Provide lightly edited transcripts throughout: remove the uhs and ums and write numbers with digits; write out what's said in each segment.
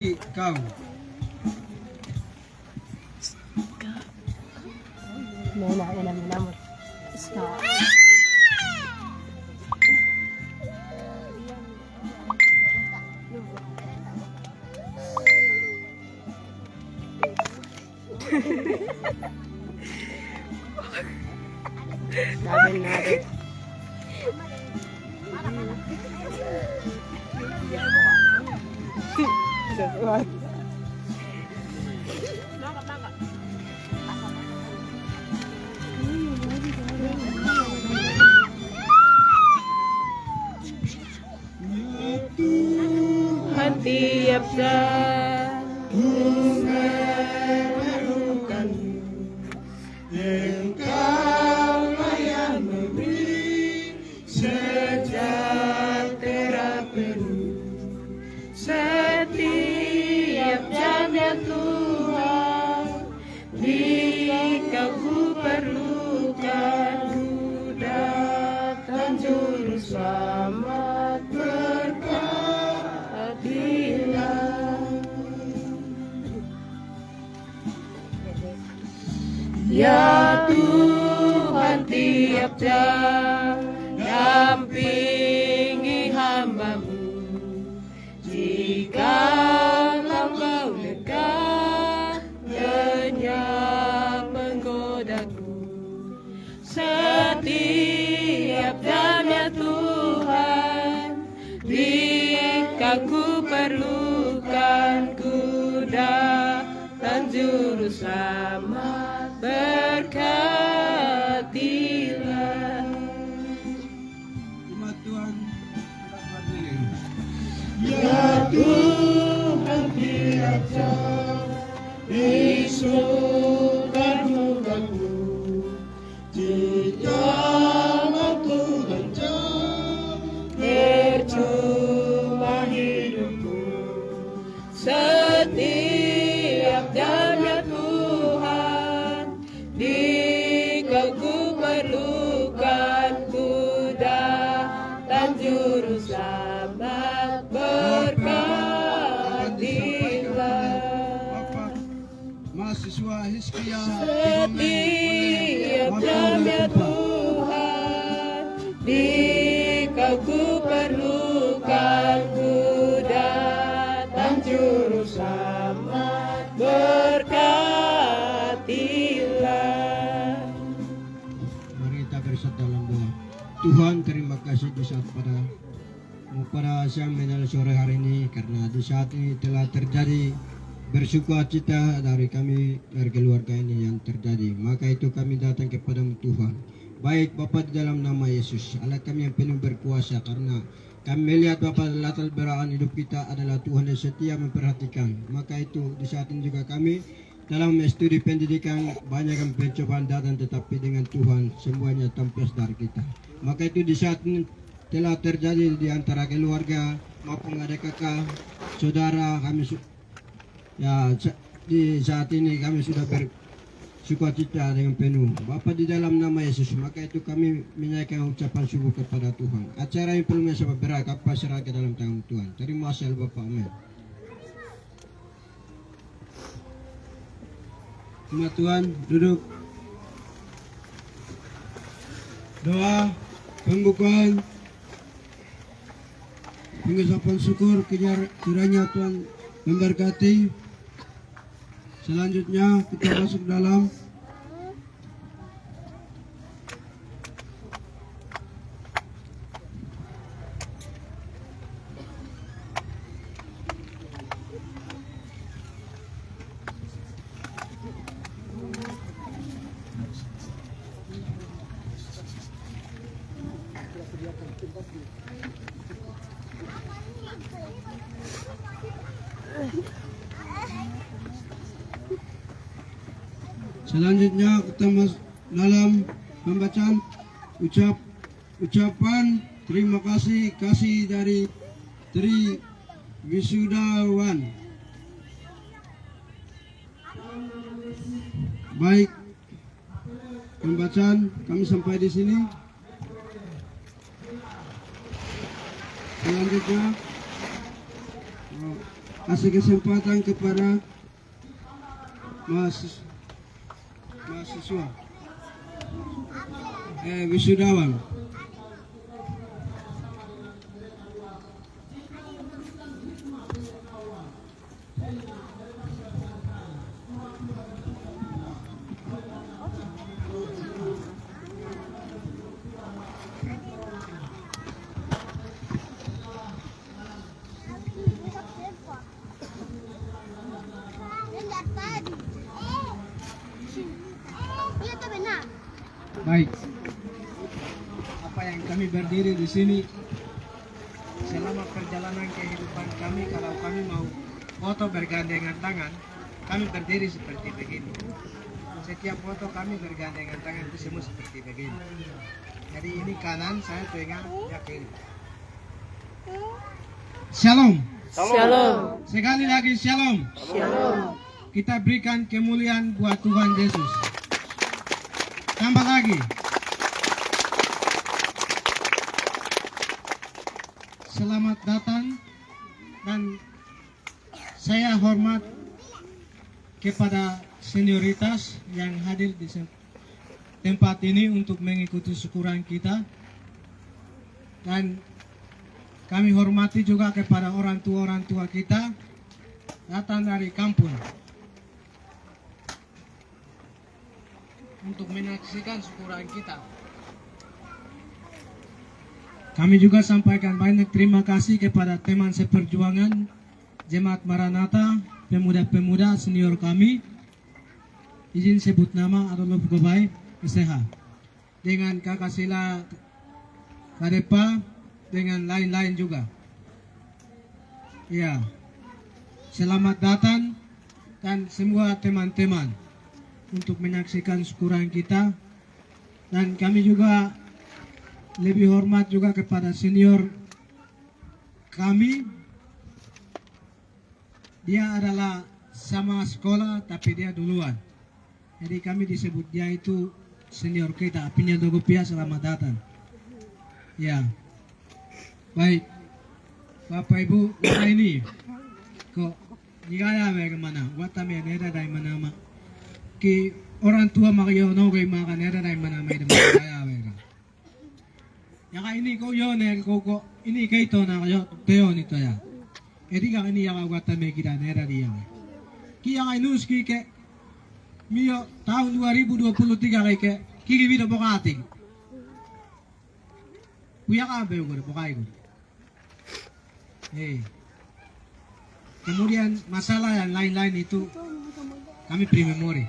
Kau Nena ina minamot. Ska. Namin natin. Sesuai. Tiap saat memerlukan Engkau yang memberi sejahtera penuh setiap jamnya Tuhan. Jika ku perlukan, ku datang juru selamat ya Tuhan. Tiap jam dampingi hamba-Mu. Jika Engkau dekat, lenyap menggodaku. Setiap jamnya Tuhan, jika ku perlukan, ku datang juru selamat. Berkatilah umat Tuhan berdiri. ya Tuhan, tiap jam isukan mudaku. Jika waktu dan jam percuma hidupku. Setiap jamnya Tuhan, jika ku perlukan, ku datang juru selamat. Berkatilah Bapak mahasiswa Hizkia setiap jamnya Tuhan, jika ku perlukan, ku datang juru selamat. Berkatilah. Mari kita bersatu dalam doa. Tuhan, terima kasih di saat pada siang menjelang sore hari ini, karena di saat ini telah terjadi bersukacita dari kami, dari keluarga ini yang terjadi. Maka itu kami datang kepada-Mu Tuhan. Baik Bapa, di dalam nama Yesus, Allah kami yang penuh berkuasa, karena kami melihat Bapa latar belakang hidup kita adalah Tuhan yang setia memperhatikan. Maka itu di saat ini juga kami dalam studi pendidikan banyak yang pencobaan datang, tetapi dengan Tuhan semuanya tanpa dari kita. Maka itu di saat ini telah terjadi di antara keluarga maupun ada kakak, saudara kami di saat ini kami sudah bersukacita dengan penuh. Bapa, di dalam nama Yesus, maka itu kami menaikkan ucapan syukur kepada Tuhan. Acara yang perlu sampai berat, apa serah ke dalam tangan Tuhan. Terima kasih Bapak, amin. Umat Tuhan, duduk. Doa pembukaan pengucapan syukur kiranya Tuhan memberkati. Selanjutnya kita masuk dalam kita masuk dalam pembacaan ucapan terima kasih dari Tri Wisudawan. Baik, pembacaan kami sampai di sini. Selanjutnya kasih kesempatan kepada mahasiswa wisudawan. Baik, apa yang kami berdiri di sini selama perjalanan kehidupan kami, kalau kami mau foto bergandengan tangan, kami berdiri seperti begini. Setiap foto kami bergandengan tangan itu semua seperti begini. Jadi ini kanan, saya pegang ya kiri. Shalom. Shalom. Sekali lagi shalom. Shalom. Kita berikan kemuliaan buat Tuhan Yesus. Tambah lagi. Selamat datang dan saya hormat kepada senioritas yang hadir di tempat ini untuk mengikuti syukuran kita, dan kami hormati juga kepada orang tua kita datang dari kampung untuk menyaksikan syukuran kita. Kami juga sampaikan banyak terima kasih kepada teman seperjuangan Jemaat Maranatha, pemuda-pemuda senior kami. Izin sebut nama Adolf Gobay SH, dengan Kakak Sila Kadepa, dengan lain-lain juga. Ya, selamat datang dan semua teman-teman untuk menyaksikan syukuran kita. Dan kami juga lebih hormat juga kepada senior kami. Dia adalah sama sekolah tapi dia duluan, jadi kami disebut dia itu senior kita. Apinya Dogopia, selamat datang. Ya, baik Bapak Ibu, kita ini kok digaya bagaimana? Watame nera dari mana? Ki orang tua makiyo no kay maka nera dari mana may gaya bega. Ya ka ini ko yo ne ko ini kay to na kayo teo nito ya. Edi ka ini ya watame kita nera dia. Ki yang inuski ke mio tahun 2023 kay ke kiri video pokating. Puya ka ba ko pokai ko. Kemudian masalah yang lain-lain itu kami beri memori.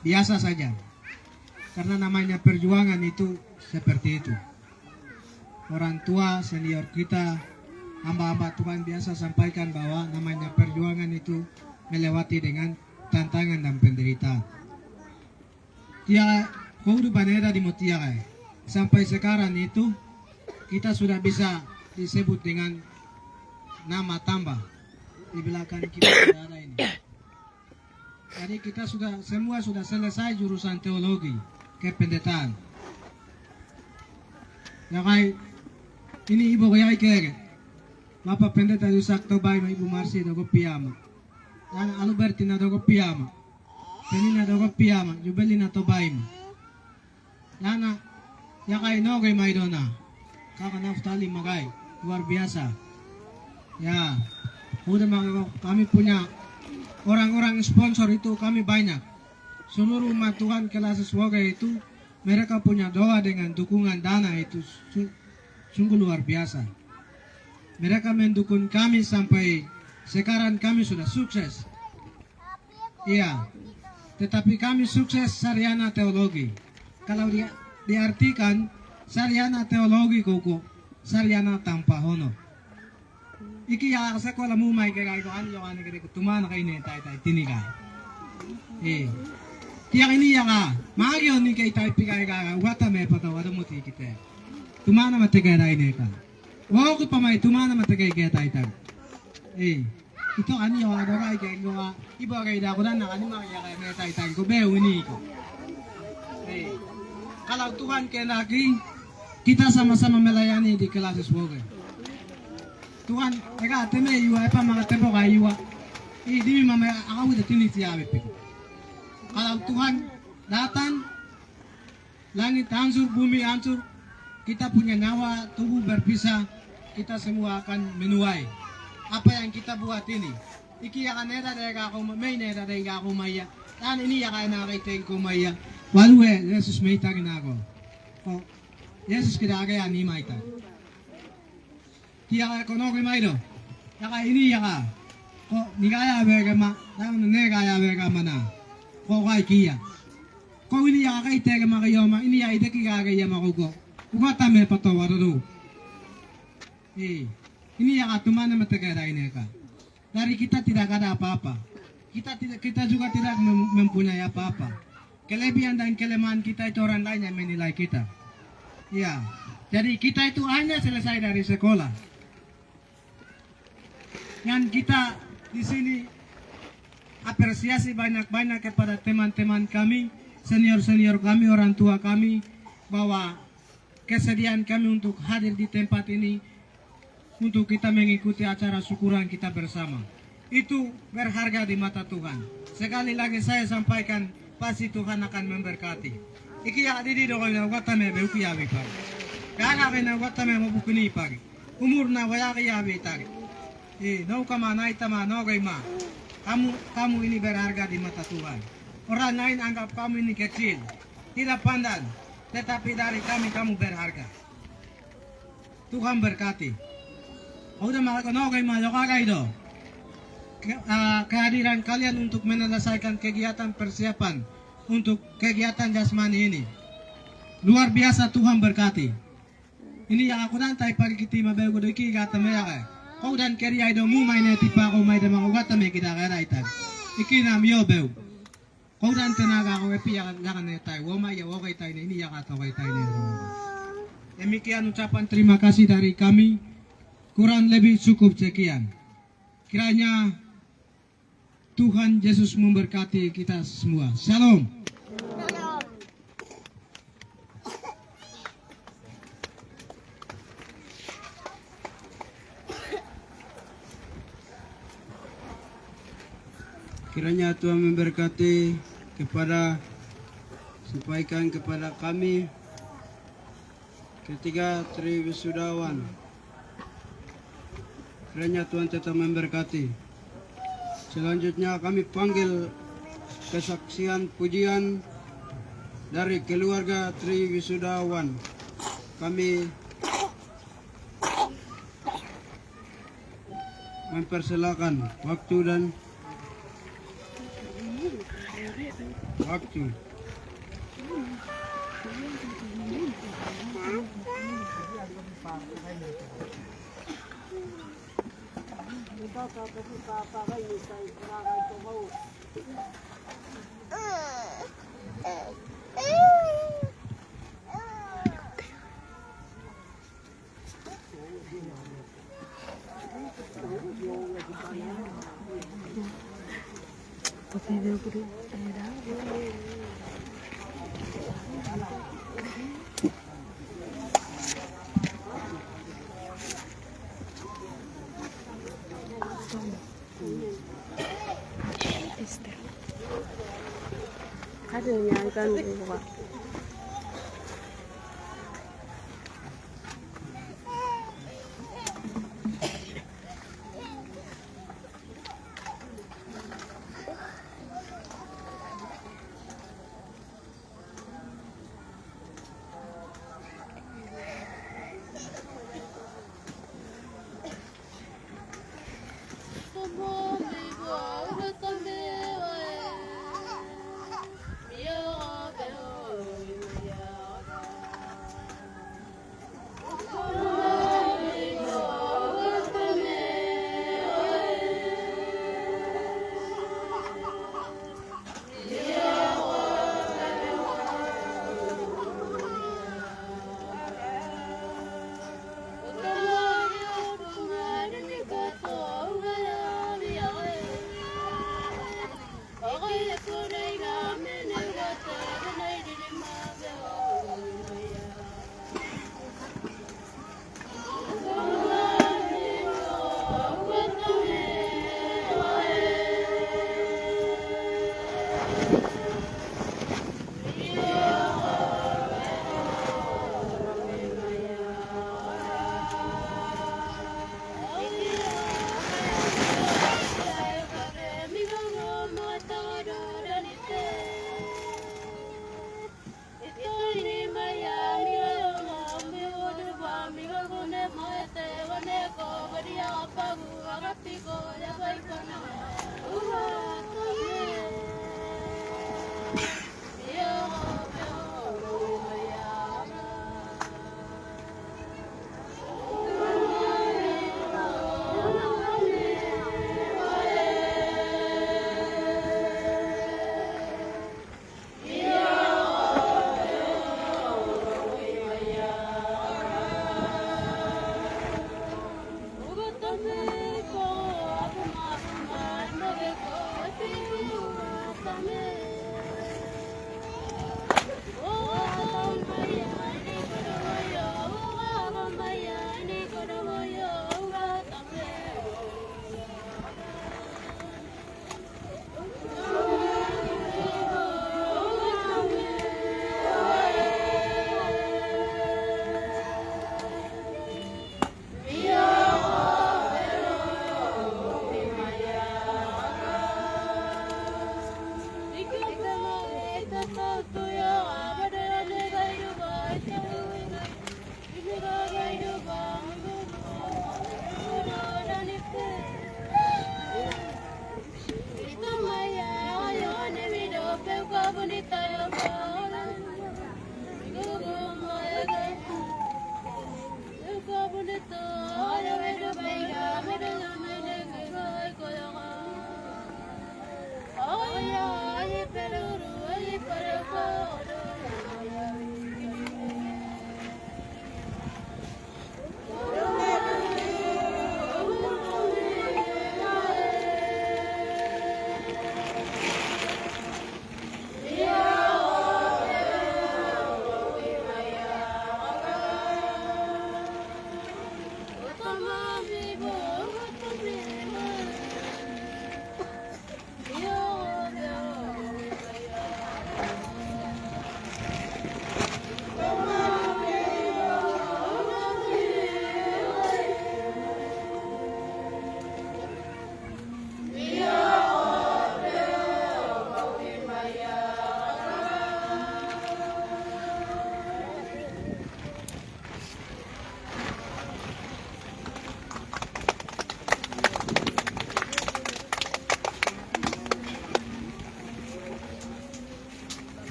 Biasa saja. Karena namanya perjuangan itu seperti itu. Orang tua senior kita, hamba-hamba Tuhan biasa sampaikan bahwa namanya perjuangan itu melewati dengan tantangan dan penderitaan. Tiada kehidupan era di Mutiara. Sampai sekarang itu kita sudah bisa disebut dengan nama tambah di belakang kita sudah ada ini. Jadi kita semua sudah selesai jurusan teologi kependetaan. Ya kai ini ibu kaya kere. Bapak pendeta Yusak Tobay ma ibu Marsi dogo piyama. Dan Albertina dogo piyama. Penina dogo piyama, Jubelina Tobay ma. Lana ya kai no kay Maidona. Kakak Naftali Magay, luar biasa. Ya, udah kami punya orang-orang sponsor itu kami banyak. Seluruh umat Tuhan kelas semoga itu mereka punya doa dengan dukungan dana itu sungguh luar biasa. Mereka mendukung kami sampai sekarang kami sudah sukses. Iya, tetapi kami sukses sarjana teologi. Kalau diartikan sarjana teologi koko sarjana tanpa honor. Iki ya sekolah mu mai kaya ko ano yung ano kaya ko tumana kay ni tay tiniga. Tiyak ini ya ka magyo ni kay tay pigay ka wata me pata wada mo tikite. Tumana matigay na ini ka. Wow ko pa may tumana matigay kaya tay tay. Ito ano yung ano kay kay ko iba kay da ko na ano makaya kay tay tay ko be uni ko. Kalau Tuhan kaya lagi kita sama-sama melayani di kelas semoga. Tuhan, eka teme iwa apa mga tempo ka iwa. Di mama aku udah tini siabe piku. Kalau Tuhan datang, langit hancur, bumi hancur, kita punya nyawa, tubuh berpisah, kita semua akan menuai. Apa yang kita buat ini? Iki akan ada dari aku, main ada dari aku maya. Dan ini akan ada dari aku maya. Walau Yesus meita kita aku. Oh, Yesus kita agak ani meita. Kia kono ke maido. Yaka ini yaka. Ko nikaya bergama, dan negaya bergama. Ko kai kia. Ko ini yaka kai tega makayoma, ini ya ide kia kaya makugo. Ugata me pato waradu. Ini yaka tumana mategera ini ka. Dari kita tidak ada apa-apa. Kita juga tidak mempunyai apa-apa. Kelebihan dan kelemahan kita itu orang lain yang menilai kita. Ya, jadi kita itu hanya selesai dari sekolah. Yang kita di sini apresiasi banyak-banyak kepada teman-teman kami, senior-senior kami, orang tua kami, bahwa kesediaan kami untuk hadir di tempat ini untuk kita mengikuti acara syukuran kita bersama. Itu berharga di mata Tuhan. Sekali lagi saya sampaikan, pasti Tuhan akan memberkati. Iki ya didi do na watame be uki yabe pagi. Kaga be na watame mo bukuni pagi. Umur na waya yabe tagi. Nau kama nai tama nau ma. Kamu ini berharga di mata Tuhan. Orang lain anggap kamu ini kecil, tidak pandang, tetapi dari kami kamu berharga. Tuhan berkati. Udah makan nau ma yokaga itu. Kehadiran kalian untuk menyelesaikan kegiatan persiapan untuk kegiatan jasmani ini. Luar biasa, Tuhan berkati. Ini yang aku nantai pagi kita mabego do iki gata meya. Kau dan keri aido mu main tipa ko mai dama gata me kita kara itan. Iki nam yo beu. Kau dan tenaga ko epi yang jangan netai. Wo mai ya wo kai tai ini ya kata kai tai ini. Demikian ucapan terima kasih dari kami. Kurang lebih cukup sekian. Kiranya Tuhan Yesus memberkati kita semua. Shalom. Kiranya Tuhan memberkati sampaikan kepada kami ketiga Tri Wisudawan. Kiranya Tuhan tetap memberkati. Selanjutnya kami panggil kesaksian pujian dari keluarga Tri Wisudawan. Kami mempersilakan waktu dan waktu. Kadernya kan buka.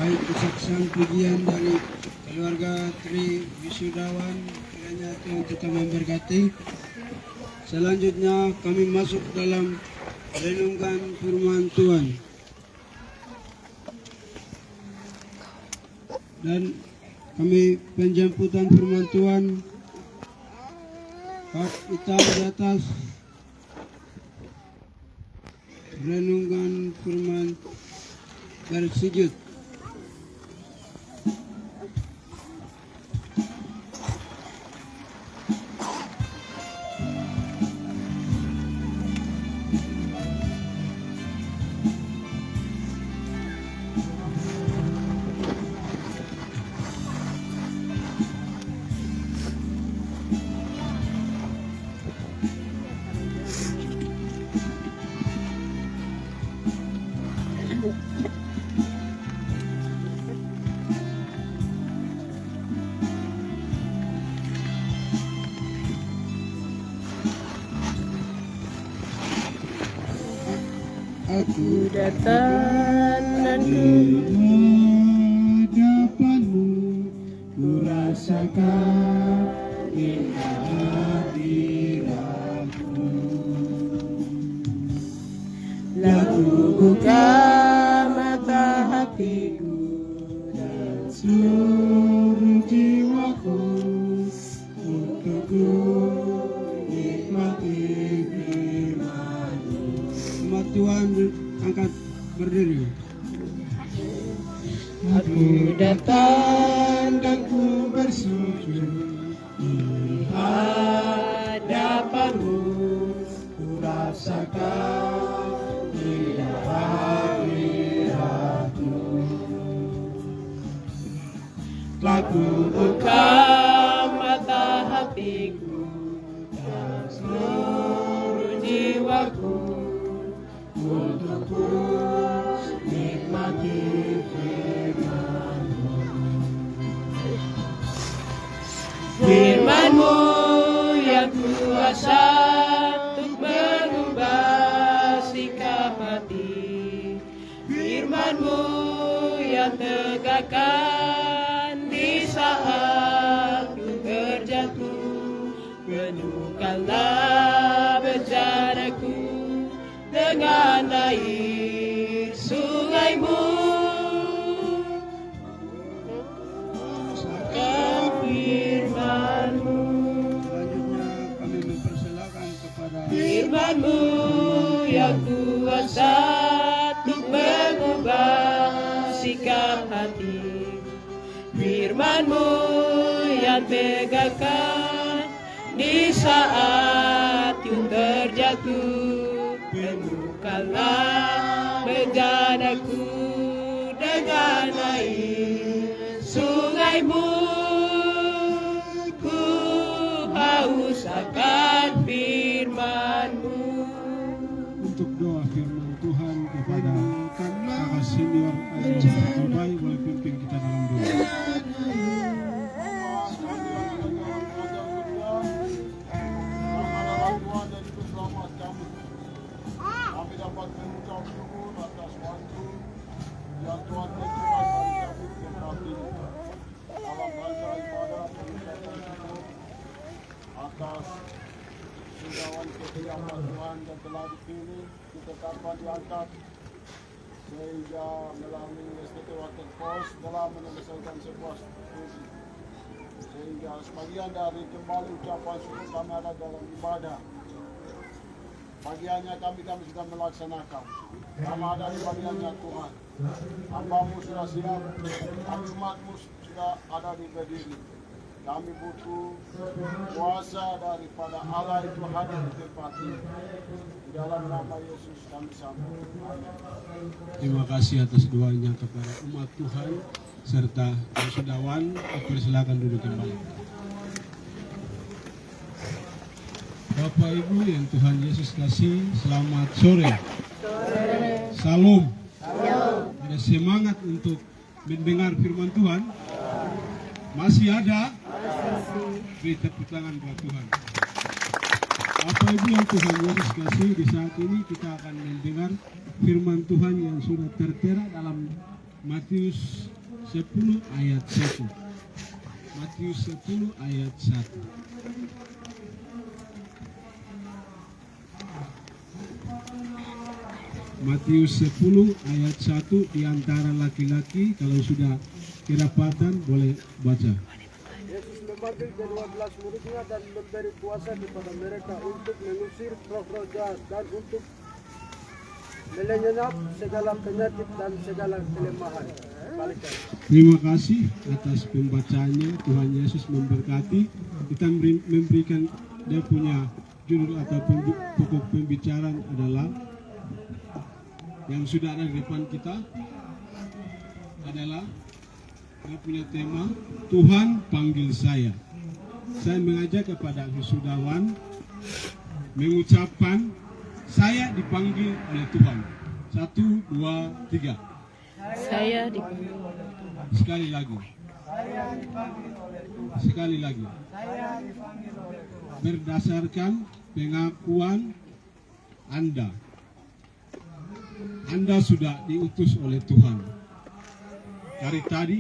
baik kesaksian pujian dari keluarga Tri Wisudawan, kiranya Tuhan tetap memberkati. Selanjutnya kami masuk dalam renungan firman Tuhan. Dan kami penjemputan firman Tuhan, hak hitam di atas, renungan firman bersujud. Ku datang dan ku hadapanmu, ku rasakan indah hadiratmu. lalu buka mata hatiku Dan seluruh jiwaku untuk ku nikmati firman-Mu. Umat Tuhan angkat berdiri. Aku datang dan ku bersujud di hadapanmu, ku rasakan indah hadirat-Mu. Telah ku buka mata hatiku dan seluruh jiwaku untuk ku nikmati firman-Mu. Firman-Mu yang kuasa untuk mengubah sikap hati, Firman-Mu yang tegakkan di saat ku terjatuh. Penuhkanlah bejanaku dengan air sungai-Mu. Akan firman-Mu, Selanjutnya kami mempersilakan kepada Firman-Mu yang kuasa untuk mengubah sikap hati, Firman-Mu yang tegakkan di saat ku terjatuh. Penuhkanlah bejanaku dengan air sungai-Mu. Ku haus akan firman-Mu. Untuk doa firman Tuhan kepada kakak senior terbaik, boleh pimpin kita dalam doa. Kami dapat mengucap syukur atas waktu yang Tuhan berikan hari kami berkati dalam rangka ibadah pengucapan syukur atas sundawan ketiapan Tuhan yang telah dipilih ditetapkan diangkat sehingga melalui STT Water Force telah menyelesaikan sebuah studi sehingga sebagian dari kembali ucapan syukur kami ada dalam ibadah. Bagiannya kami sudah melaksanakan. Kami ada di bagiannya Tuhan. Hamba-Mu sudah siap, kami umat-Mu sudah ada di berdiri. Kami butuh kuasa daripada Allah itu hadir di tempat ini. Di dalam nama Yesus kami sambut. Amin. Terima kasih atas doanya kepada umat Tuhan serta wisudawan. Persilakan duduk kembali. Bapak Ibu yang Tuhan Yesus kasih, selamat sore. Salam. Ada semangat untuk mendengar firman Tuhan? Masih ada? Beri tepuk tangan buat Tuhan. Bapak Ibu yang Tuhan Yesus kasih, di saat ini kita akan mendengar firman Tuhan yang sudah tertera dalam Matius 10 ayat 1. Matius 10 ayat 1. Matius 10 ayat 1, di antara laki-laki kalau sudah kedapatan boleh baca. Yesus memanggil ke-12 muridnya dan memberi kuasa kepada mereka untuk mengusir roh-roh jahat dan untuk melenyap segala penyakit dan segala kelemahan. Balikan. Terima kasih atas pembacaannya. Tuhan Yesus memberkati. Kita memberikan dia punya judul atau pokok pembicaraan adalah yang sudah ada di depan kita adalah dia punya tema Tuhan panggil saya. Saya mengajak kepada wisudawan mengucapkan saya dipanggil oleh Tuhan. 1, 2, 3. Saya dipanggil. Sekali lagi. Sekali lagi. Berdasarkan pengakuan Anda sudah diutus oleh Tuhan. Dari tadi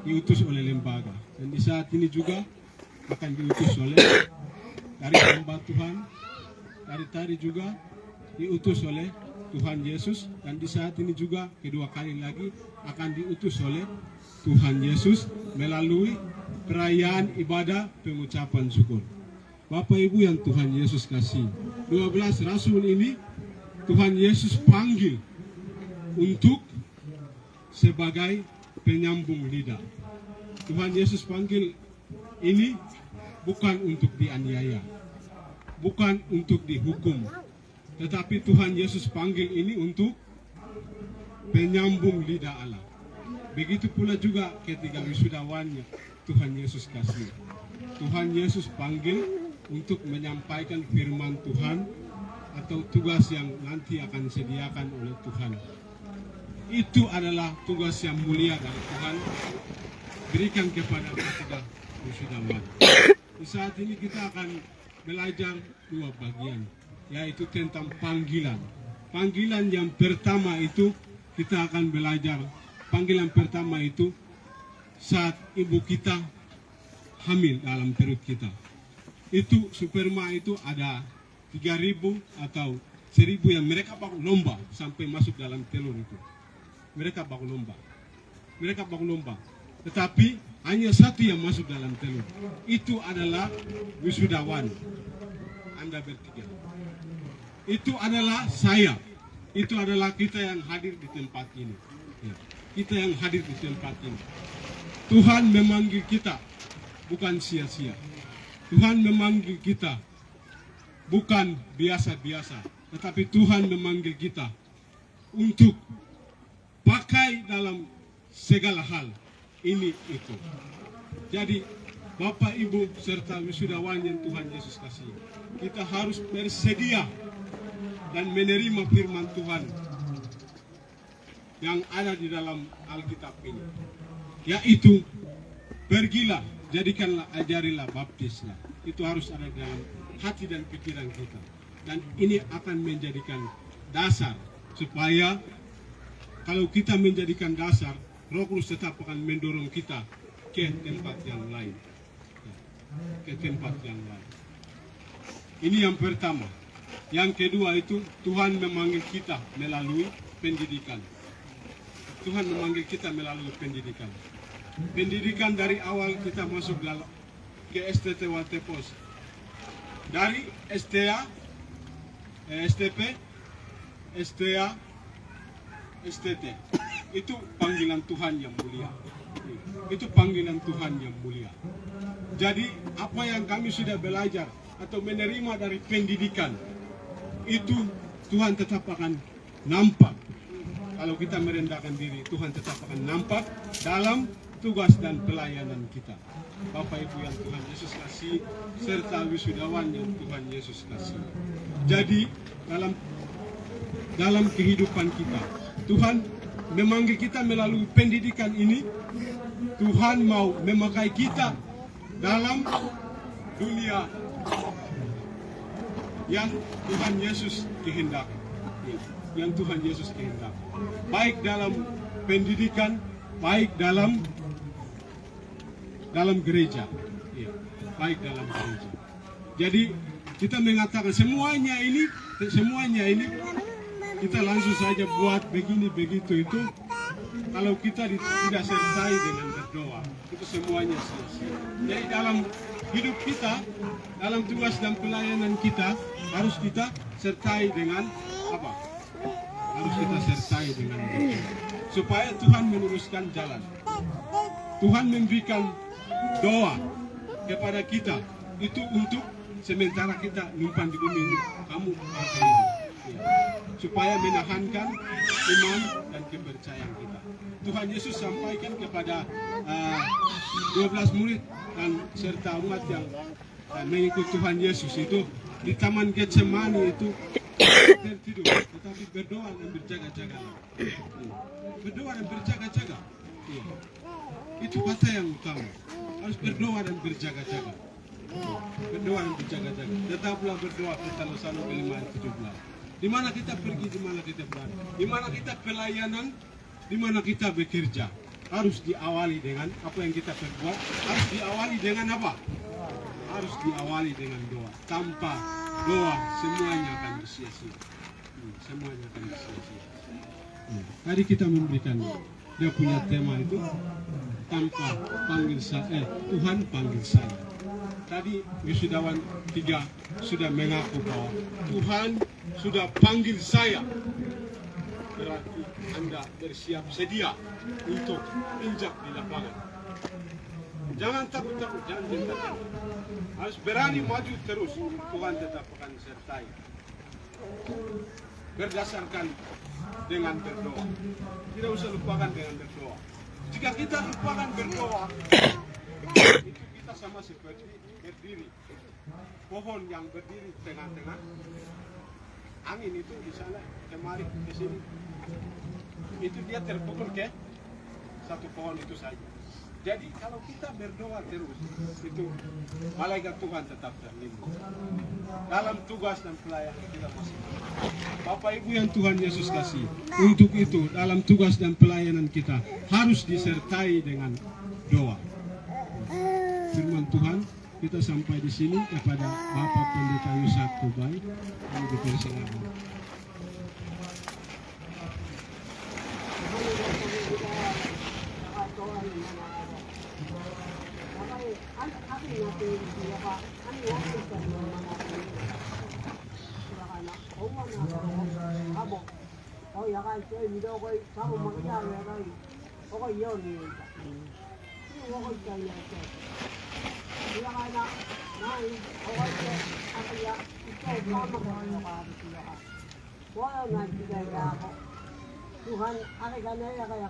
diutus oleh lembaga, dan di saat ini juga akan diutus oleh dari hamba Tuhan. Dari tadi juga diutus oleh Tuhan Yesus, dan di saat ini juga kedua kali lagi akan diutus oleh Tuhan Yesus melalui perayaan ibadah pengucapan syukur. Bapak Ibu yang Tuhan Yesus kasih, 12 rasul ini Tuhan Yesus panggil untuk sebagai penyambung lidah. Tuhan Yesus panggil ini bukan untuk dianiaya, bukan untuk dihukum, tetapi Tuhan Yesus panggil ini untuk penyambung lidah Allah. Begitu pula juga ketika wisudawannya Tuhan Yesus kasih. Tuhan Yesus panggil untuk menyampaikan firman Tuhan atau tugas yang nanti akan disediakan oleh Tuhan. Itu adalah tugas yang mulia dari Tuhan berikan kepada kita wisudawan. Di saat ini kita akan belajar dua bagian, yaitu tentang panggilan. Panggilan yang pertama itu kita akan belajar. Panggilan pertama itu saat ibu kita hamil dalam perut kita. Itu sperma itu ada 3.000 atau 1.000 yang mereka baku lomba sampai masuk dalam telur itu. Mereka baku lomba. Tetapi hanya satu yang masuk dalam telur. Itu adalah wisudawan. Anda bertiga. Itu adalah saya. Itu adalah kita yang hadir di tempat ini. Ya. Kita yang hadir di tempat ini. Tuhan memanggil kita bukan sia-sia. Tuhan memanggil kita bukan biasa-biasa, tetapi Tuhan memanggil kita untuk pakai dalam segala hal ini itu. Jadi Bapak Ibu serta wisudawan yang Tuhan Yesus kasih, kita harus bersedia dan menerima firman Tuhan yang ada di dalam Alkitab ini, yaitu pergilah, jadikanlah, ajarilah, baptislah. Itu harus ada dalam hati dan pikiran kita, dan ini akan menjadikan dasar supaya kalau kita menjadikan dasar, Roh Kudus tetap akan mendorong kita ke tempat yang lain, ke tempat yang lain. Ini yang pertama. Yang kedua itu Tuhan memanggil kita melalui pendidikan. Tuhan memanggil kita melalui pendidikan. Pendidikan dari awal kita masuk dalam ke STT Watepos. Dari STA, STP, STA, STT. Itu panggilan Tuhan yang mulia. Itu panggilan Tuhan yang mulia. Jadi apa yang kami sudah belajar atau menerima dari pendidikan, itu Tuhan tetap akan nampak. Kalau kita merendahkan diri, Tuhan tetap akan nampak dalam tugas dan pelayanan kita. Bapak Ibu yang Tuhan Yesus kasih, serta wisudawan yang Tuhan Yesus kasih. Jadi dalam kehidupan kita, Tuhan memanggil kita melalui pendidikan ini. Tuhan mau memakai kita dalam dunia yang Tuhan Yesus kehendaki. Yang Tuhan Yesus kehendaki. Baik dalam pendidikan baik dalam gereja, ya, baik dalam gereja. Jadi kita mengatakan semuanya ini kita langsung saja buat begini begitu itu. Kalau kita tidak sertai dengan berdoa, itu semuanya selesai. Jadi dalam hidup kita, dalam tugas dan pelayanan kita, harus kita sertai dengan apa? Harus kita sertai dengan berdoa. Supaya Tuhan meluruskan jalan. Tuhan memberikan doa kepada kita. Itu untuk sementara kita numpang di bumi ini, kamu pakai ini. Ya. Supaya menahankan iman dan kepercayaan kita. Tuhan Yesus sampaikan kepada 12 murid dan serta umat yang mengikut Tuhan Yesus itu di Taman Getsemani itu tertidur, tetapi berdoa dan berjaga-jaga. Berdoa dan berjaga-jaga. Itu kata yang utama. Harus berdoa dan berjaga-jaga. Berdoa dan berjaga-jaga. Tetaplah berdoa, kita Losano kelima 17. Di mana kita pergi, di mana kita berada, di mana kita pelayanan, di mana kita bekerja, harus diawali dengan apa yang kita perbuat. Harus diawali dengan apa? Harus diawali dengan doa. Tanpa doa semuanya akan sia-sia. Semuanya akan sia-sia. Tadi kita memberikan dia punya tema itu tanpa panggil saya, Tuhan panggil saya. Tadi wisudawan 3 sudah mengaku bahwa Tuhan sudah panggil saya. Berarti Anda bersiap sedia untuk injak di lapangan. Jangan takut-takut, jangan gentar. Harus berani maju terus. Tuhan tetap akan sertai. Berdasarkan dengan berdoa. Tidak usah lupakan dengan berdoa. Jika kita lupakan berdoa, itu kita sama seperti berdiri. Pohon yang berdiri tengah-tengah. Angin itu di sana, kemari, ke sini. Itu dia terpukul ke satu pohon itu saja. Jadi kalau kita berdoa terus, itu malaikat Tuhan tetap terlindung. Dalam tugas dan pelayanan kita masih. Bapak Ibu yang Tuhan Yesus kasih, untuk itu dalam tugas dan pelayanan kita harus disertai dengan doa. Firman Tuhan kita sampai di sini kepada Bapak Pendeta Yusak Tubai. Kami dipersilakan. Oh ya kan, saya tidak kau sama makia ya kan, kau iya ni, ini kau cakap ya kan, ya kan nak, kau cakap apa ya, itu sama kau ya kan, kau nanti dia Tuhan, ada kan ya kan,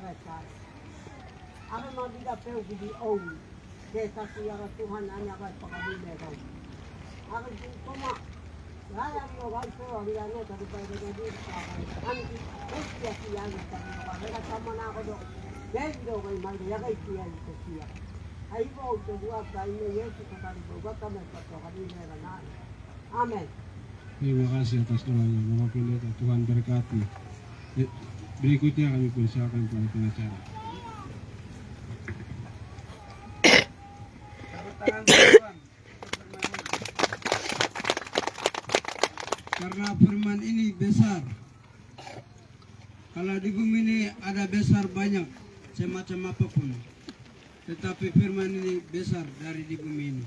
ada mau tidak pergi di orang, kita siapa Tuhan hanya kan pakai mereka, ada cuma Raya mo ganso ari ano tadi pa ito dito ang siya siya nagtatrabaho kasama na ako do dito kay Maria kay siya siya ay po ito buat tayo Yesus kami buat kami pato kami na amen. Terima kasih atas doanya Bapak Pendeta, Tuhan berkati. Berikutnya kami persilakan para pengacara. Karena firman ini besar. Kalau di bumi ini ada besar banyak, semacam apapun. Tetapi firman ini besar dari di bumi ini.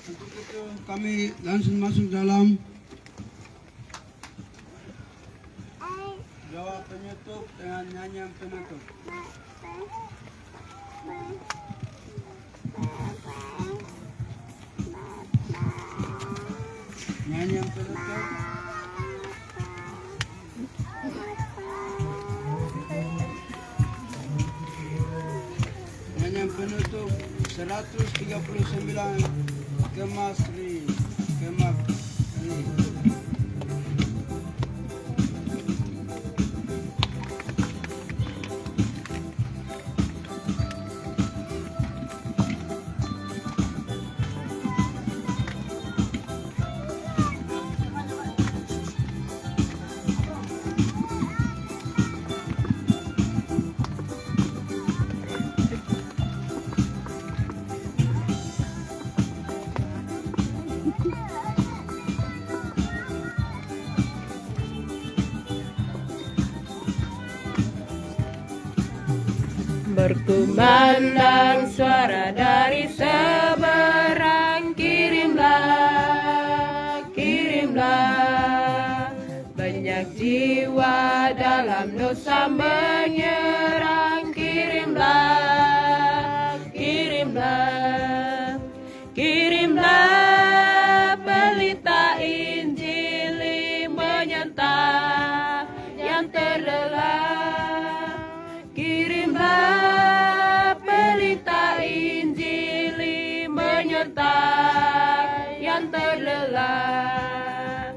Untuk itu kami langsung masuk dalam doa penutup dengan nyanyian penutup. Nyanyian penutup. Nyanyian penutup 139 Kemas Ri. berkumandang suara dari seberang. Kirimlah, kirimlah, banyak jiwa dalam dosa menyerang. Kirimlah, kirimlah, kirimlah pelita Injil menyentang yang terlelap. Kirimlah pelita Injil menyertai yang terlelap.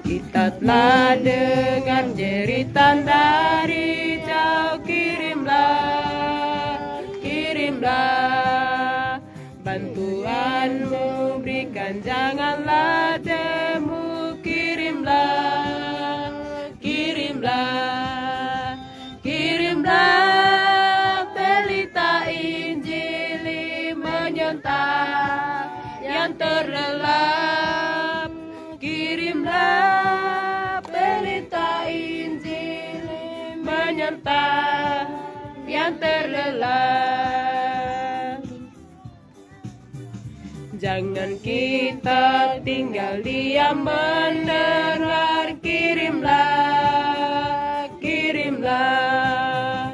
Kita telah dengar jeritan dari jauh. Kirimlah, kirimlah, bantuanmu berikan, janganlah jemu. Kirimlah, kirimlah, kirimlah pelita Injil menyentang yang terlelap. Kirimlah pelita Injil menyentang yang terlelap. Jangan kita tinggal diam mendengar. Kirimlah, kirimlah,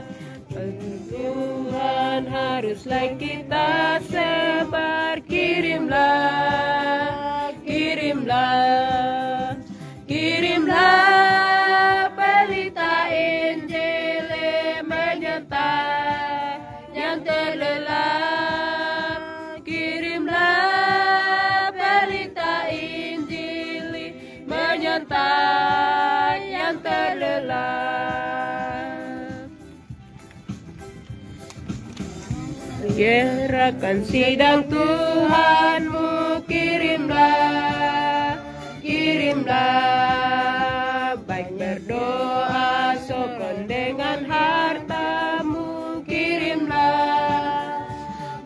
Tuhan haruslah kita sebar. Kirimlah, kirimlah, kirimlah pelita Injil menyertai yang terlelap. Kirimlah pelita Injil menyertai yang terlelap. Gerakan sidang Tuhanmu. Kirimlah, kirimlah, baik berdoa sokong dengan hartamu. Kirimlah,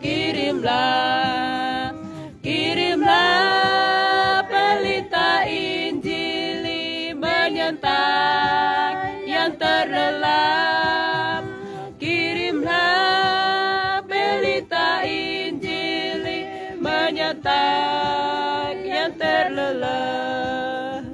kirimlah, kirimlah pelita Injil menyertai yang terlelap. Kirimlah pelita Injil menyertai yang terlelap.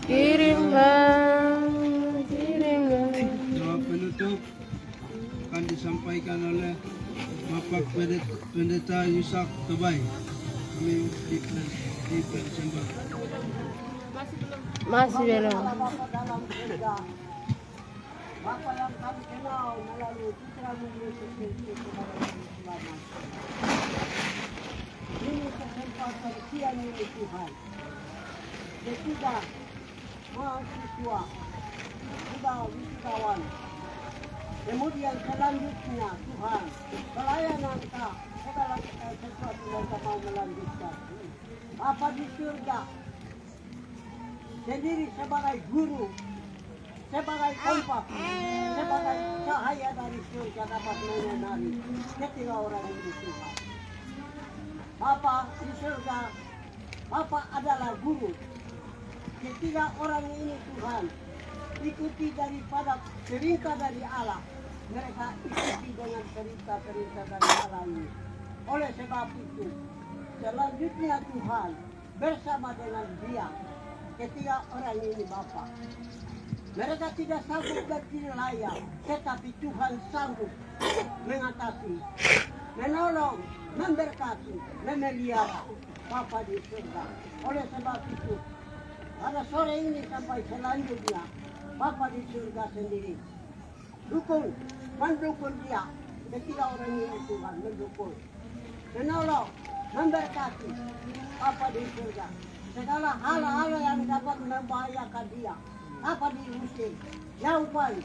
Kirimlah, kirimlah. Doa penutup akan disampaikan oleh Bapak Pendeta Yusak Tobay. Kami dipersembah. Masih belum. Bapa dalam surga, Bapa yang kami kenal melalui putra-Mu Yesus Kristus kepada kami selamat. Ini kesempatan siang ini Tuhan. Ketiga, mahasiswa, sudah wisudawan. Kemudian selanjutnya Tuhan, pelayanan Kau segala sesuatu yang Kau mau melanjutkan. Bapa di surga, sendiri sebagai guru, sebagai kompak, sebagai cahaya dari surga dapat menyinari ketiga orang ini Tuhan. Bapa di surga, Bapa adalah guru. Ketiga orang ini Tuhan ikuti daripada perintah dari Allah. Mereka ikuti dengan perintah dari Allah ini. Oleh sebab itu, selanjutnya Tuhan bersama dengan dia, ketiga orang ini Bapa. Mereka tidak sanggup berdiri layak, tetapi Tuhan sanggup mengatasi, menolong, memberkati, memelihara Bapa di surga. Oleh sebab itu, pada sore ini sampai selanjutnya, Bapa di surga sendiri mendukung dia, ketiga orang ini Tuhan mendukung, menolong, memberkati Bapa di surga. Segala hal-hal yang dapat membahayakan dia, apa diusir, jauhkan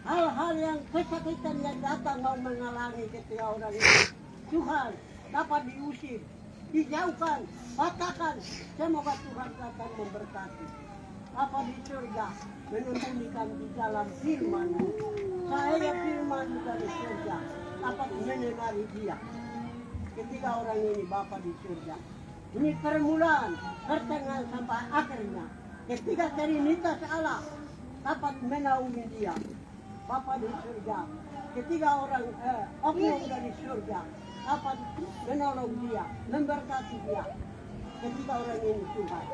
hal-hal yang kesakitan yang datang mau menghalangi ketiga orang ini. Tuhan dapat diusir, dijauhkan, patahkan. Semoga Tuhan datang memberkati. Apa di surga menyembunyikan di dalam firman-Mu. Saya firman-Mu dari surga dapat mendengar dia. ketiga orang ini Bapa di surga. Ini permulaan, pertengahan sampai akhirnya. Ketiga Trinitas Allah dapat menaungi dia. Bapa di surga. Ketiga orang oknum dari surga dapat menolong dia, memberkati dia. Ketiga orang ini Tuhan.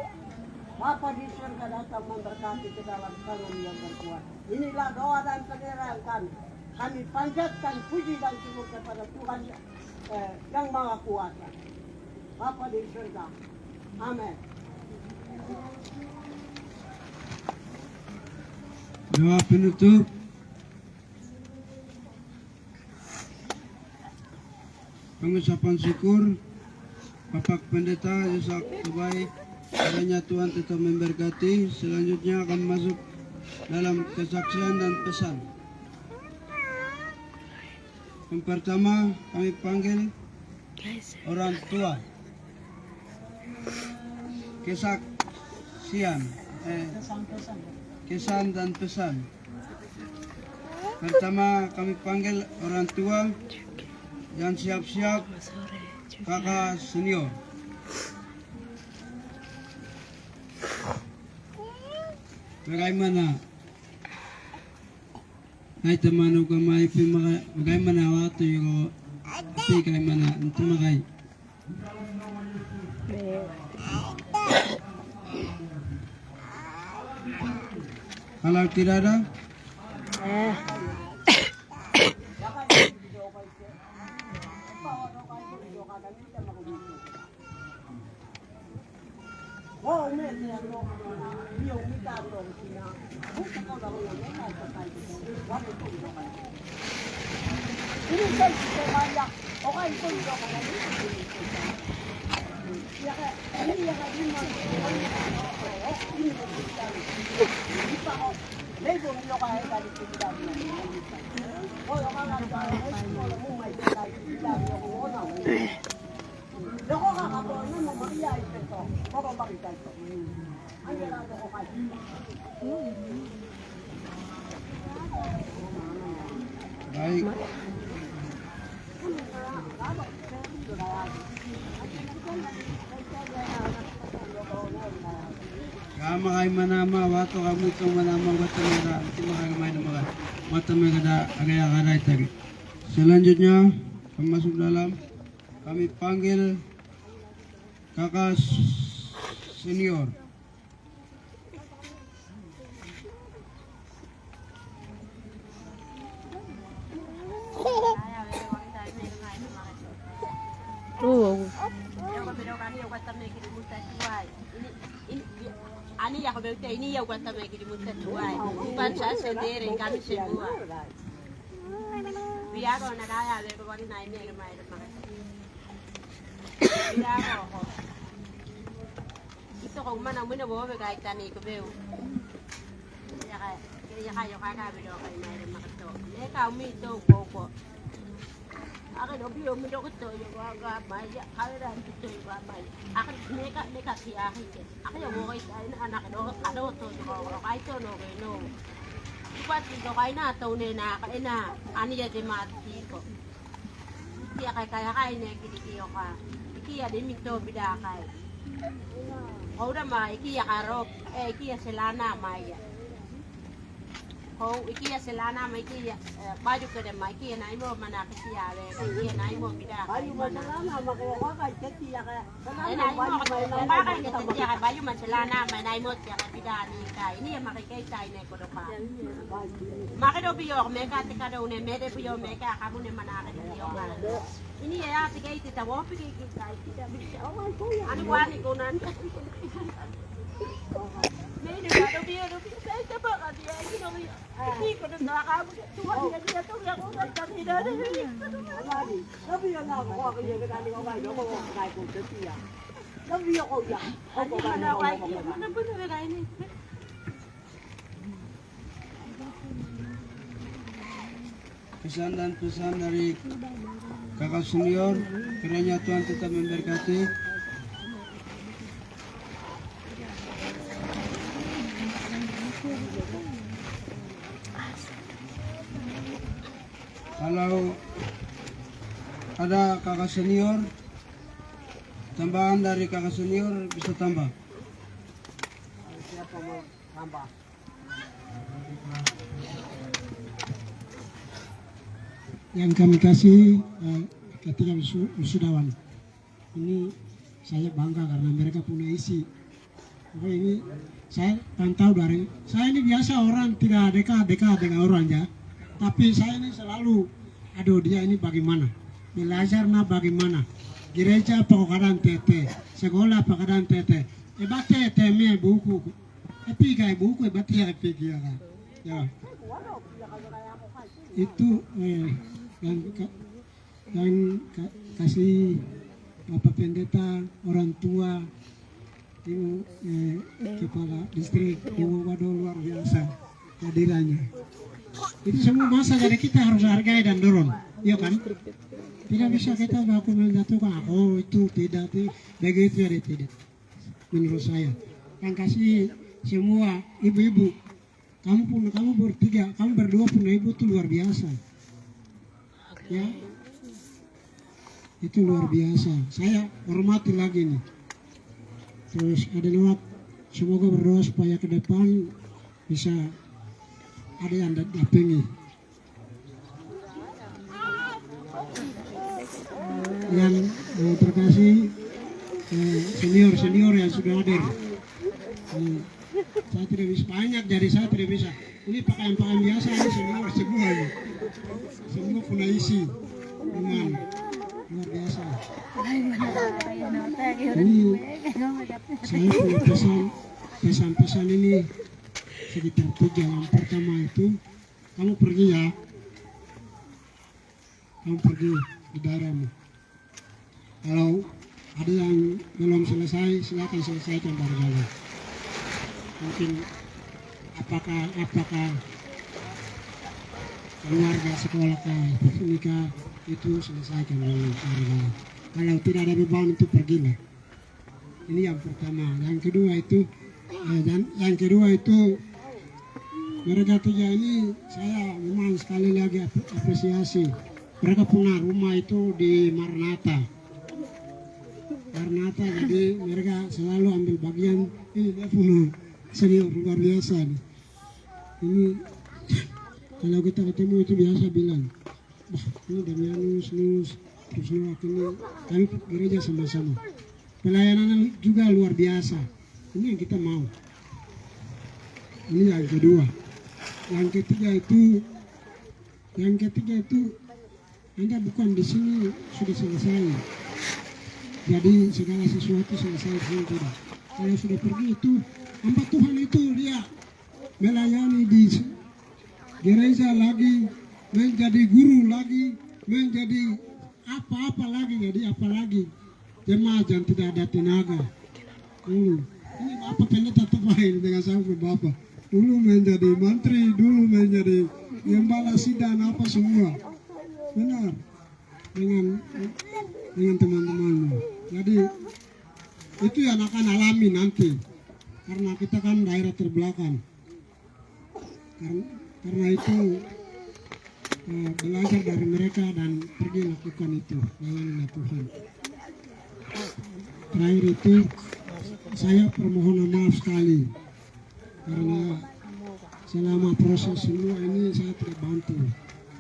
Bapa di surga datang memberkati ke dalam tangan yang berkuat. Inilah doa dan pengenalan kami. Kami panjatkan puji dan syukur kepada Tuhan yang Maha Kuasa. Bapa di surga. Amin. Doa penutup. Pengucapan syukur. Bapak Pendeta Yusak terbaik. Kiranya Tuhan tetap memberkati. Selanjutnya akan masuk dalam kesaksian dan pesan. Yang pertama kami panggil orang tua. Kesan dan pesan. Pertama kami panggil orang tua yang siap-siap kakak senior. Bagaimana? Hai teman ugamay bagaimana waktu yo tapi bagaimana untuk makai. Kalau tidak ada, baik. Kama kay manama wato kamu itu manama wato merah itu makamay na mga mata megada agaya karay tagi. Selanjutnya kami masuk dalam kami panggil kakak senior. Ani ya kabel ini ya kuat sampai kiri muter tuai. Bukan saya sendiri kami semua. Biar kalau nak ayah lepas bagi naik ni ke mana mana. Biar kalau itu kau mana mana bawa berkaitan ni kabel. Ya kaya kakak berdua kaya naik mana tu. Ni kami tu kau. Akan lebih umur kita juga agak banyak kalian kita juga banyak. Akan mereka siapa itu? Akan yang mau kita anak ada tu kalau itu no. Cepat kita kaya tahu ni nak kaya ani jadi mati kok. Dia kaya ni kiri kah? Iki ada minta beda kaya. Kau dah mah iki ya karok, iki ya selana maya. Kau iki ya selana mah iki ya baju kerja mah iki ya naik mau mana kesiya iki ya naik mau beda. Baju mana lama makanya kakak jadi ya kayak. Naik mau kakak kita ya baju mah selana mah naik mau ya beda ni kaya. Ini ya makai kaya ni kodo pa. Makai do biyo mereka tika do ne mere biyo mereka kamu ne mana ada biyo kan. Ini ya tiga itu tahu apa kita bisa. Anu wani konan. Ini ada biyo saya coba kan dia ini dong. Ini kodo nak kamu Tuhan dia tu yang udah jadi dari. Tapi yang nak kau kerja dengan dia kau bayar kau kau kau jadi ya. Tapi yang kau ya. Kau mana lagi? Mana benar kayak ini? Pesan dan pesan dari kakak senior, kiranya Tuhan tetap memberkati. Kalau ada kakak senior, tambahan dari kakak senior bisa tambah. Siapa mau tambah? Yang kami kasih ketika wisudawan ini saya bangga karena mereka punya isi. Pokoknya ini saya pantau dari saya ini biasa orang tidak dekat dengan orang ya, tapi saya ini selalu aduh dia ini bagaimana belajarnya bagaimana gereja pakadaan tete sekolah pakadaan tete ebate teme buku tapi kayak buku ebate ya pikir ya itu yang kasih Bapak Pendeta, orang tua, Ibu Kepala Distrik, Ibu Wado luar biasa hadirannya. Itu semua masa dari kita harus hargai dan dorong, ya kan? Tidak bisa kita baku menjatuhkan, oh itu tidak, begitu ya tidak. Menurut saya, yang kasih semua ibu-ibu, kamu bertiga, kamu berdua punya ibu itu luar biasa. Ya, itu luar biasa. Saya hormati lagi nih. Terus ada nawak, semoga berdoa supaya ke depan bisa ada yang dampingi. Yang terkasih senior yang sudah hadir. Saya tidak bisa banyak, jadi saya tidak bisa. Ini pakaian biasa, ini senior semua ini. Semua punya isi, iman luar biasa. Ini saya punya pesan ini sekitar 3. Yang pertama itu kamu pergi ya, kamu pergi di daerahmu. Kalau ada yang belum selesai, silakan selesaikan barangkali. Mungkin apakah keluarga sekolah nikah itu selesaikan dulu. Kalau tidak ada beban itu pergilah. Ini yang pertama. Yang kedua itu mereka 3 ini saya memang sekali lagi apresiasi. Mereka punya rumah itu di Maranatha, jadi mereka selalu ambil bagian. Ini dia punya senior luar biasa nih. Ini kalau kita ketemu itu biasa bilang, wah ini Damianus, terus Nuak ini kami gereja sama-sama. Pelayanan juga luar biasa. Ini yang kita mau. Ini yang kedua. Yang ketiga itu Anda bukan di sini sudah selesai. Jadi segala sesuatu selesai pun tidak. Kalau sudah pergi itu, hamba Tuhan itu dia melayani di gereja lagi, menjadi guru lagi, menjadi apa-apa lagi, jadi apa lagi. Jemaat yang tidak ada tenaga. Ini Bapak Pendeta terbaik dengan saya Bapak. Dulu menjadi menteri, dulu menjadi gembala sidang apa semua. Benar. Dengan teman-temanmu. Jadi itu yang akan alami nanti. Karena kita kan daerah terbelakang. Karena itu belajar dari mereka dan pergi lakukan itu. Layanilah Tuhan. Terakhir itu saya permohonan maaf sekali karena selama proses semua ini saya tidak bantu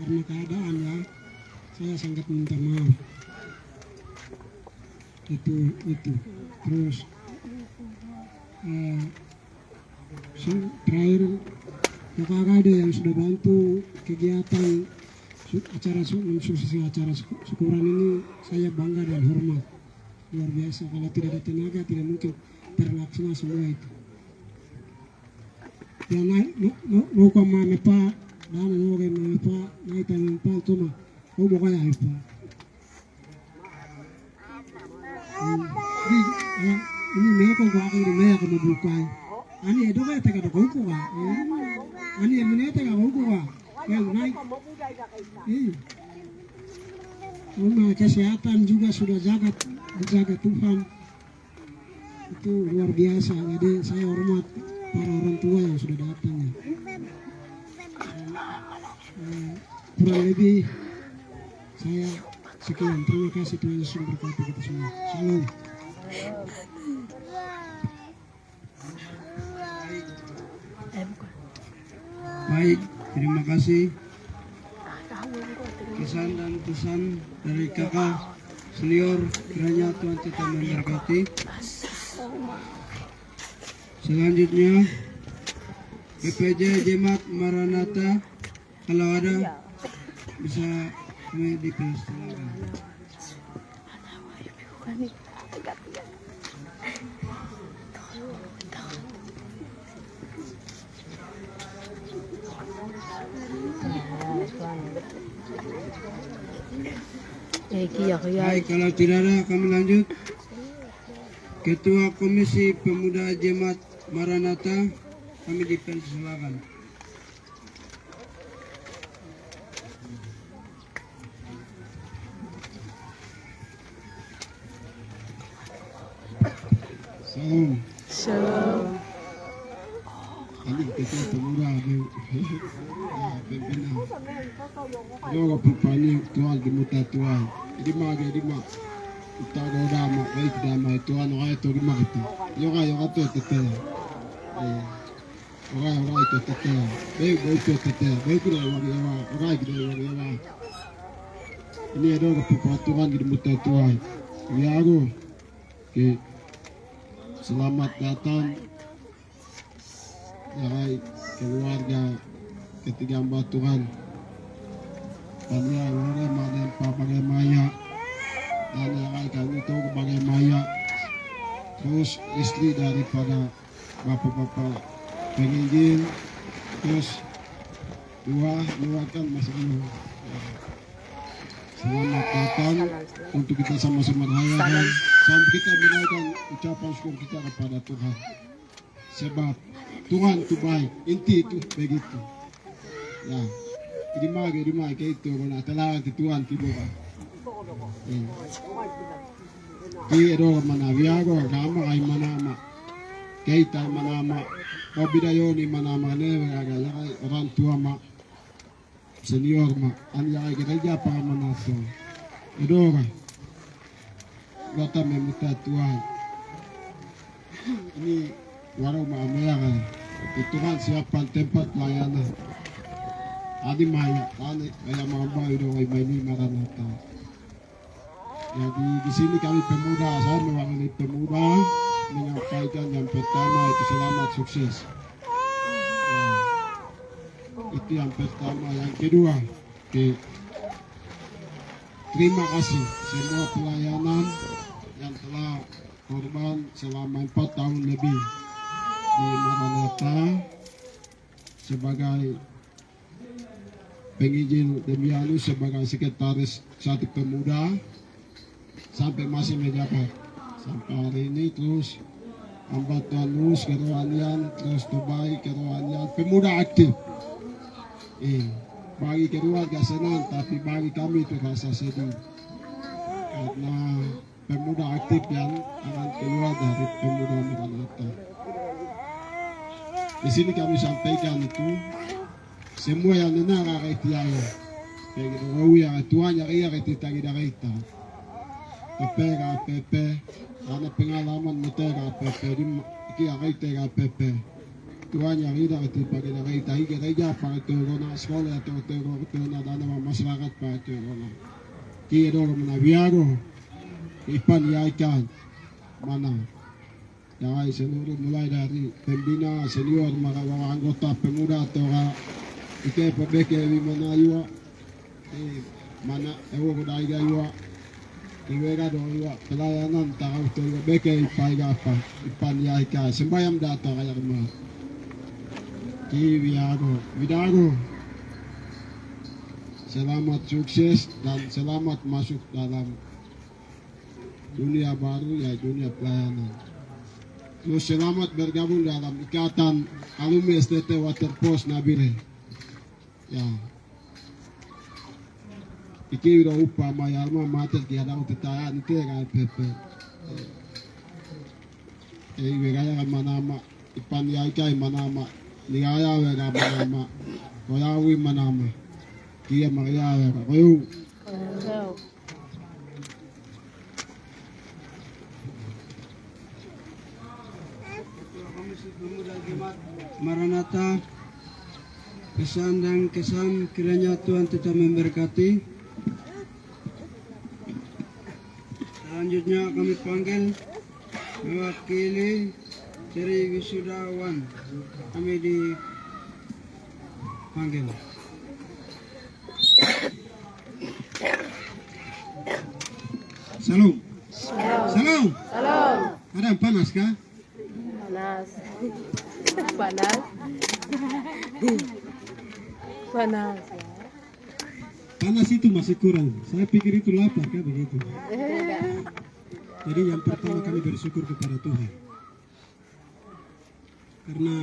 karena keadaan ya, saya sangat minta maaf. Itu terus terakhir kakak ada yang sudah bantu kegiatan suksesi acara syukuran ini, saya bangga dan hormat luar biasa. Kalau tidak ada tenaga tidak mungkin terlaksana semua itu. Dan nuka mamepa dan nuka mamepa naik mamepa itu mah kau bukan apa. Ini mereka kau akan di mereka mau bukai. Ani itu kayak tega kau kau ani yang mana tega kau kau yang naik. Rumah kesehatan juga sudah dijaga Tuhan. Itu luar biasa. Jadi saya hormat para orang tua yang sudah datang ya. Kurang lebih saya Sekian, terima kasih Tuhan Yesus memberkati kita semua. Shalom. Baik, terima kasih kesan dan pesan dari kakak senior, kiranya Tuhan tetap memberkati. Selanjutnya BPJ Jemaat Maranatha, kalau ada bisa kami dipersilakan. Baik, kalau tidak ada kami lanjut. Ketua Komisi Pemuda Jemaat Maranatha, kami dipersilakan. Salam. Shalom. Ani ketua pemuda pembina. Yoga pupani Tuhan dimuta Tuhan. Di ma kita dama baik dama Tuhan orang itu di kita. Yoga tu teteh. Orang itu teteh. Baik itu teteh. Baik kita orang kita. Ini ada Tuhan dimuta Tuhan. Ya aku. Okay. Selamat datang dari keluarga ketiga hamba Tuhan. Pania orang mana pakai maya dan yang kami itu pakai maya. Terus istri daripada bapak-bapak penginjil. Terus dua kan masih dulu. Selamat datang untuk kita sama-sama rayakan sampai kita menaikkan ucapan syukur kita kepada Tuhan. Sebab Tuhan itu baik, inti itu begitu. Ya, di mana kayak itu, kalau telah di Tuhan tiba. Di orang mana biago, kama ay manama, kita manama, pabidayoni manama ne, orang tua ma. Senior ma, anya gereja para manaso. Edora, kita meminta Tuhan. Ini warung mamerah. Tuhan siapkan tempat pelayanan. Adi maya, ane ayam mamba itu ini Maranatha. Jadi di sini kami pemuda, saya mewakili pemuda menyampaikan yang pertama itu selamat sukses. Itu yang pertama. Yang kedua, terima kasih semua pelayanan yang telah korban selama 4 tahun lebih di Maranatha sebagai penginjil Demianus, sebagai sekretaris satu pemuda sampai masih menjabat sampai hari ini. Terus hamba Tuhan Nus kerohanian, terus Tobai kerohanian, pemuda aktif. Bagi keluarga senang, tapi bagi kami itu rasa sedih karena pemuda aktif yang akan keluar dari pemuda Maranatha. Di sini kami sampaikan itu semua yang benar akan tiada. Kayak gitu, yang Tuhan yang ia kita tidak kita. PP, karena pengalaman mereka PP di kia kita PP. Tuhan yang tidak dipakai dari tahi gereja pada turun sekolah atau turun dana masyarakat pada turun. Kira orang menabiago, ipan ikan mana? Yang seluruh mulai dari pembina senior, maka anggota pemuda atau ike pebeke mana yua, mana kudai yua, iwega doa pelayanan tahu tu beke ipai apa, ipan ikan sembayam data kayak mana? Widago, selamat sukses dan selamat masuk dalam dunia baru, ya dunia pelayanan. Terus selamat bergabung dalam ikatan alumni STT Waterpost Nabire. Ya, iki udah upah mayarma mater kiadang tetayan itu kan pepe. Wegaya kan manama ipan yaikai manama. Ligaya wega manama, koyawi manama, kia maria wega koyu. Maranatha, pesan dan kesan kiranya Tuhan tetap memberkati. Selanjutnya kami panggil mewakili dari wisudawan. Kami dipanggil. Salam. Salam. Salam. Ada yang panas kah? Panas. Panas. Panas. Panas itu masih kurang. Saya pikir itu lapar kah begitu. Jadi yang pertama kami bersyukur kepada Tuhan. Karena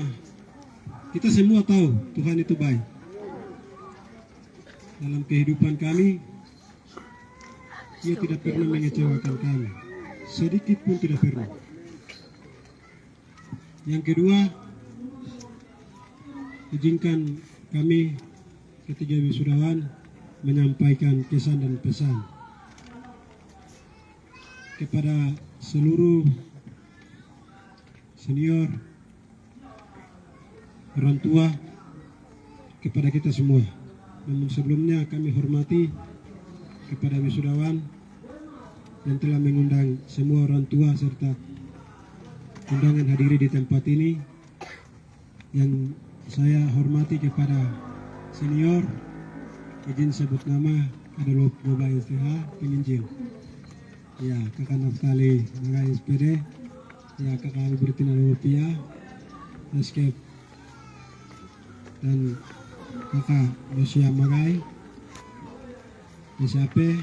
kita semua tahu Tuhan itu baik. Dalam kehidupan kami, Dia tidak pernah mengecewakan kami. Sedikit pun tidak pernah. Yang kedua, izinkan kami ketiga wisudawan menyampaikan kesan dan pesan kepada seluruh senior, orang tua, kepada kita semua. Namun sebelumnya kami hormati kepada wisudawan yang telah mengundang semua orang tua serta undangan hadiri di tempat ini. Yang saya hormati kepada senior, izin sebut nama, ada Bapak STH, penginjil. Ya, Kakak Naftali, Magai SPD, ya Kakak Albertina Lopia, Escape, dan Kakak Dosia Magai, SAP,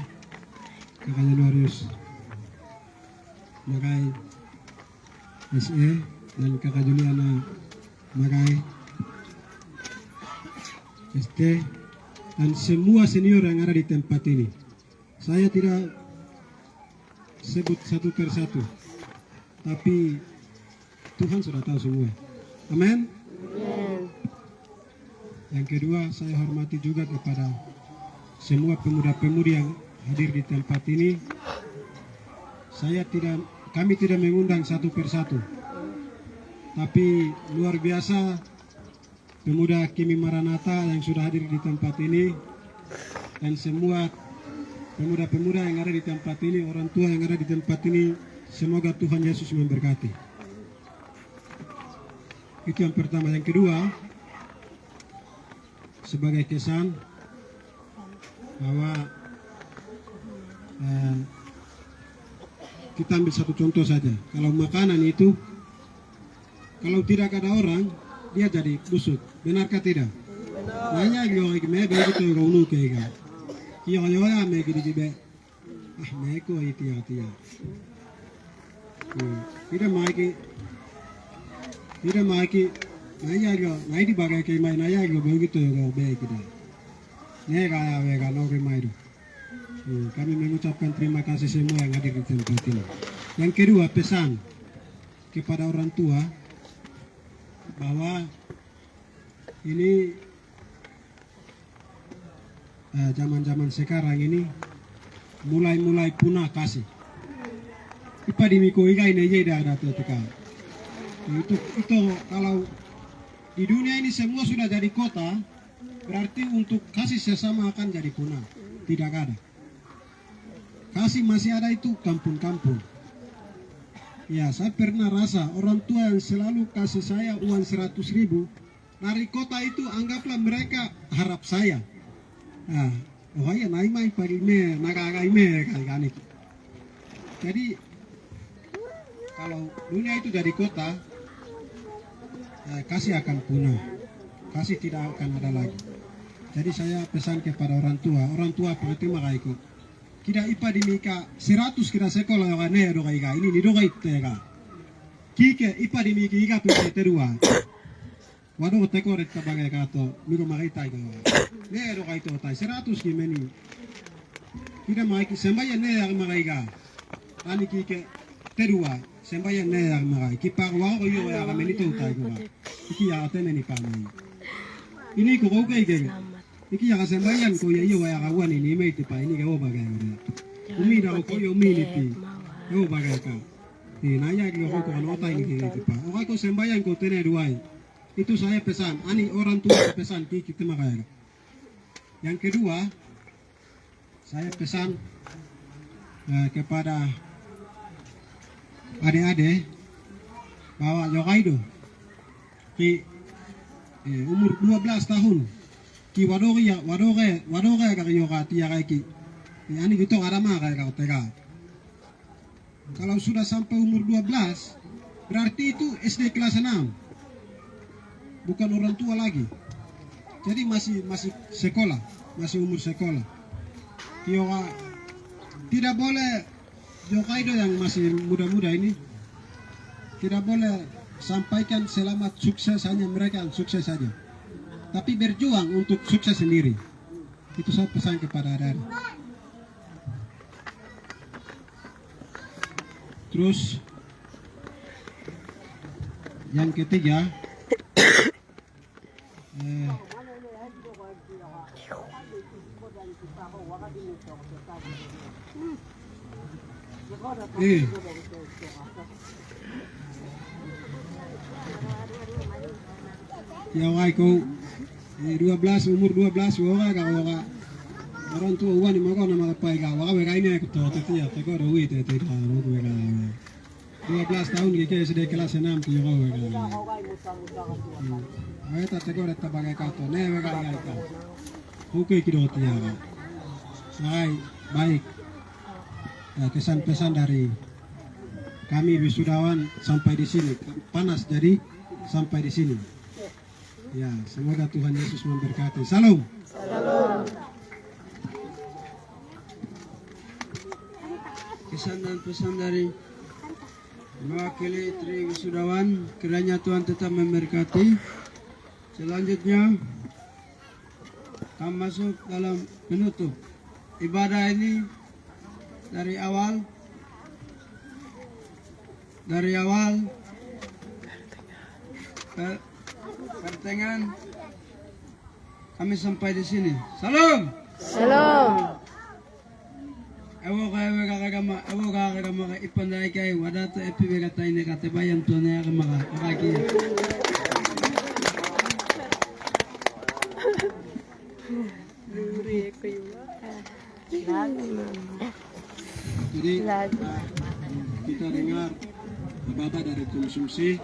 Kakak Januarius Magai SE, dan Kakak Juliana Magai ST, dan semua senior yang ada di tempat ini. Saya tidak sebut satu persatu, tapi Tuhan sudah tahu semua. Amin. Yang kedua, saya hormati juga kepada semua pemuda-pemudi yang hadir di tempat ini. Kami tidak mengundang satu persatu, tapi luar biasa pemuda Kimi Maranatha yang sudah hadir di tempat ini, dan semua pemuda-pemuda yang ada di tempat ini, orang tua yang ada di tempat ini, semoga Tuhan Yesus memberkati. Itu yang pertama. Yang kedua, sebagai kesan bahwa kita ambil satu contoh saja. Kalau makanan itu, kalau tidak ada orang, dia jadi busuk. Benarkah tidak? Nanya gimana me begitu rounu kega. Iya ya me gidi be. Ah me ko itia. Tidak maiki. Nanya gyo, naik di bagai kayak main nanya gyo begitu ya be kita. Nega wega no remaidu. Kami mengucapkan terima kasih semua yang hadir di tempat ini. Yang kedua, pesan kepada orang tua bahwa ini zaman-zaman sekarang ini mulai punah kasih. Ipa di miko ikai neje ada tekan. Itu kalau di dunia ini semua sudah jadi kota, berarti untuk kasih sesama akan jadi punah. Tidak ada. Kasih masih ada itu kampung-kampung. Ya, saya pernah rasa orang tua yang selalu kasih saya uang 100.000 dari kota itu, anggaplah mereka harap saya. Nah, oh ya naik mai pagi me, naga me kali. Jadi kalau dunia itu dari kota, kasih akan punah. Kasih tidak akan ada lagi. Jadi saya pesan kepada orang tua perhatikan kaiku. Tidak ipa di mika 100 kira sekolah yang ne do kaika ini ni do kaitega. Kike ipa di miki ika tu terua. Waduh teko ret tabagai kato miko makita ika. Ne do kaito tai 100 kimeni. Tidak maiki sembayan ne yang makaika. Ani kike terua sembayan ne yang makai. Kipa wa ko yo ya kameni tu tai ko. Iki ya atene ni pamai. Ini ko kai ke. Iki yang sembayan ko ya iyo ya kawan ini mai tipa ini kau bagai orang. Umi dah ko yo umi ni kau bagai kau. Ni naya ko ko no tai ni tipa. O ko sembayan ko tene duai. Itu saya pesan. Ani orang tua pesan kita makanya. Yang kedua, saya pesan kepada adik-adik bahwa Yokaido di umur 12 tahun ki wadoge kaya yoka tia kaya ki ani gitu arama kaya kau tega. Kalau sudah sampai umur 12 berarti itu SD kelas 6, bukan orang tua lagi. Jadi masih sekolah, masih umur sekolah. Yoka tidak boleh Yokaido yang masih muda-muda ini tidak boleh sampaikan selamat sukses hanya mereka yang sukses saja, tapi berjuang untuk sukses sendiri. Itu saya pesan kepada adik-adik. Terus yang ketiga, ya kau 12 umur 12 waka kau orang tua uan ni makan nama apa ika waka waka ini aku tahu tapi ya teko rawi tete tahu waka 12 tahun kita SD kelas 6 tu waka waka kita teko reta bagai kau ne waka waka oke kira tiada. Baik kesan-pesan dari kami wisudawan sampai di sini. Panas jadi sampai di sini. Ya, semoga Tuhan Yesus memberkati. Salam. Salam. Kesan dan pesan dari mewakili Tri Wisudawan, kiranya Tuhan tetap memberkati. Selanjutnya kami masuk dalam penutup ibadah ini dari awal pertengahan kami sampai di sini. Salam. Salam. Ewo kakagama ipandai kai wadato epi begata ini kate bayan tuane kakagama kakaki. Jadi kita dengar ibadah dari konsumsi